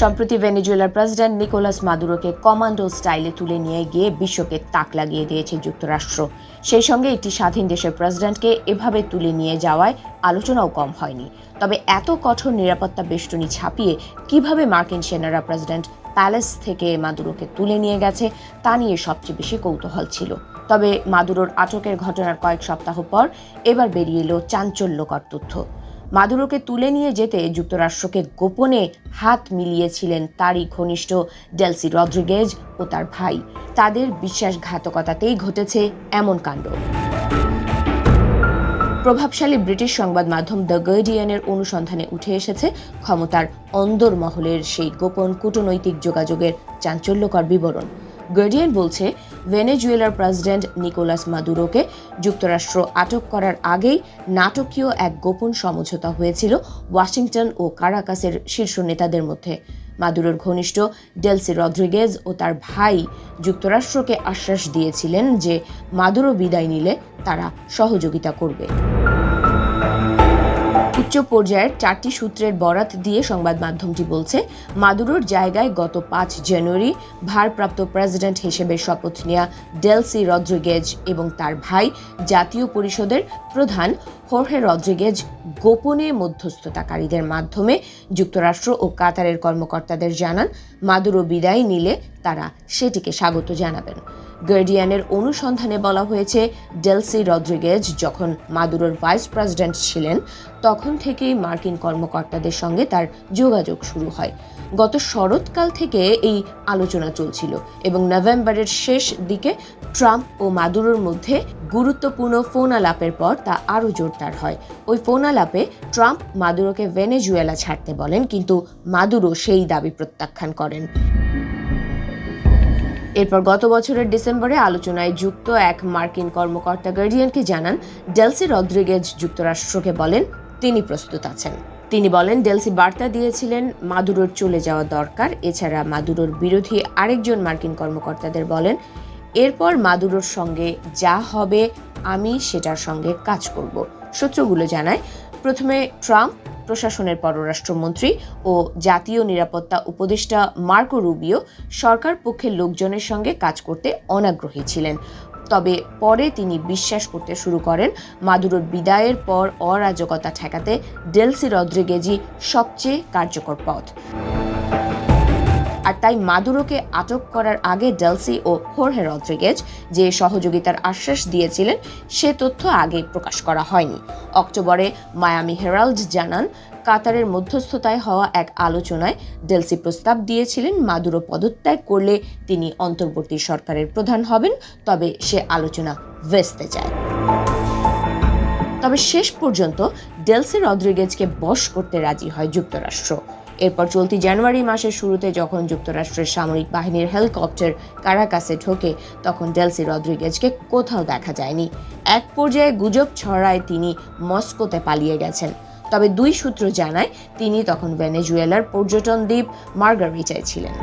সম্প্রতি ভেনেজুয়েলার president Nicolas মাদুরোকে commando স্টাইলে তুলে নিয়ে গিয়ে বিশ্বকে তাক লাগিয়ে দিয়েছে যুক্তরাষ্ট্র। সেই সঙ্গে একটি স্বাধীন দেশের প্রেসিডেন্টকে এভাবে তুলে নিয়ে যাওয়ায় আলোচনাও কম হয়নি। তবে এত কঠোর নিরাপত্তা বেষ্টনী ছাপিয়ে কিভাবে মার্কিন সেনারা প্রেসিডেন্ট প্যালেস থেকে মাদুরোকে তুলে নিয়ে গেছে তা নিয়ে সবচেয়ে বেশি কৌতূহল ছিল। তবে মাদুরোর আটকের ঘটনার কয়েক সপ্তাহ পর এবার বেরিয়ে এলো চাঞ্চল্যকর তথ্য। মাদুরোকে তুলে নিয়ে যেতে যুক্তরাষ্ট্রকে গোপনে হাত মিলিয়েছিলেন তারই ঘনিষ্ঠ ডেলসি রদ্রিগেজ ও তার ভাই। তাদের বিশ্বাসঘাতকতাতেই ঘটেছে এমন কাণ্ড। প্রভাবশালী ব্রিটিশ সংবাদ মাধ্যম দ্য গার্ডিয়ানের অনুসন্ধানে উঠে এসেছে ক্ষমতার অন্দরমহলের সেই গোপন কূটনৈতিক যোগাযোগের চাঞ্চল্যকর বিবরণ। গার্ডিয়ান বলছে, ভেনেজুয়েলার প্রেসিডেন্ট নিকোলাস মাদুরোকে যুক্তরাষ্ট্র আটক করার আগেই নাটকীয় এক গোপন সমঝোতা হয়েছিল ওয়াশিংটন ও কারাকাসের শীর্ষ নেতাদের মধ্যে। মাদুরোর ঘনিষ্ঠ ডেলসি রদ্রিগেজ ও তার ভাই যুক্তরাষ্ট্রকে আশ্বাস দিয়েছিলেন যে মাদুরো বিদায় নিলে তারা সহযোগিতা করবে। উচ্চ পর্যায়ের 4টি সূত্রের বরাত দিয়ে সংবাদ মাধ্যমটি বলছে, মাদুরোর জায়গায় গত 5 জানুয়ারি ভারপ্রাপ্ত প্রেসিডেন্ট হিসেবে শপথ নেওয়া ডেলসি রদ্রিগেজ এবং তার ভাই জাতীয় পরিষদের প্রধান হোর্হে রদ্রিগেজ গোপনে মধ্যস্থতাকারীদের মাধ্যমে যুক্তরাষ্ট্র ও কাতারের কর্মকর্তাদের জানান মাদুরো বিদায় নিলে তারা সেটিকে স্বাগত জানাবেন। গার্ডিয়ানের অনুসন্ধানে বলা হয়েছে, ডেলসি রদ্রিগেজ যখন মাদুরোর ভাইস প্রেসিডেন্ট ছিলেন তখন থেকেই মার্কিন কর্মকর্তাদের সঙ্গে তার যোগাযোগ শুরু হয়। গত শরৎকাল থেকে এই আলোচনা চলছিল এবং নভেম্বরের শেষ দিকে ট্রাম্প ও মাদুরোর মধ্যে গুরুত্বপূর্ণ ফোন আলাপের পর তা আরও জোরদার হয়। ওই ফোন আলাপে ট্রাম্প মাদুরোকে ভেনেজুয়েলা ছাড়তে বলেন, কিন্তু মাদুরো সেই দাবি প্রত্যাখ্যান করেন। এরপর গত বছরের ডিসেম্বরে আলোচনায় যুক্ত এক মার্কিন কর্মকর্তা গার্ডিয়ানকে জানান, ডেলসি রদ্রিগেজ যুক্তরাষ্ট্রকে বলেন তিনি প্রস্তুত আছেন। তিনি বলেন, ডেলসি বার্তা দিয়েছিলেন মাদুরোর চলে যাওয়া দরকার। এছাড়া মাদুরোর বিরোধী আরেকজন মার্কিন কর্মকর্তাদের বলেন, এরপর মাদুরোর সঙ্গে যা হবে আমি সেটার সঙ্গে কাজ করব। সূত্রগুলো জানায়, প্রথমে ট্রাম্প প্রশাসনের পররাষ্ট্রমন্ত্রী ও জাতীয় নিরাপত্তা উপদেষ্টা মার্কো রুবিও সরকার পক্ষের লোকজনের সঙ্গে কাজ করতে অনাগ্রহী ছিলেন। তবে পরে তিনি বিশ্বাস করতে শুরু করেন মাদুরোর বিদায়ের পর অরাজকতা ঠেকাতে ডেলসি রদ্রিগেজই সবচেয়ে কার্যকর পথ। আর তাই মাদুরোকে আটক করার আগে ডেলসি ও হোর্হে রদ্রিগেজ যে সহযোগিতার আশ্বাস দিয়েছিলেন সে তথ্য আগে প্রকাশ করা হয়নি। অক্টোবরে মায়ামি হেরাল্ড জানান, কাতারের মধ্যস্থতায় হওয়া এক আলোচনায় ডেলসি প্রস্তাব দিয়েছিলেন মাদুরো পদত্যাগ করলে তিনি অন্তর্বর্তী সরকারের প্রধান হবেন, তবে সে আলোচনা ভেস্তে যায়। তবে শেষ পর্যন্ত ডেলসি রদ্রিগেজকে বশ করতে রাজি হয় যুক্তরাষ্ট্র। এরপর চলতি জানুয়ারি মাসের শুরুতে যখন যুক্তরাষ্ট্রের সামরিক বাহিনীর হেলিকপ্টার কারাকাসে ঢোকে তখন ডেলসি রদ্রিগেজকে কোথাও দেখা যায়নি। এক পর্যায়ে গুজব ছড়ায় তিনি মস্কোতে পালিয়ে গেছেন। তবে 2 সূত্র জানায় তিনি তখন ভেনেজুয়েলার পর্যটন দ্বীপ মার্গারিটায় ছিলেন।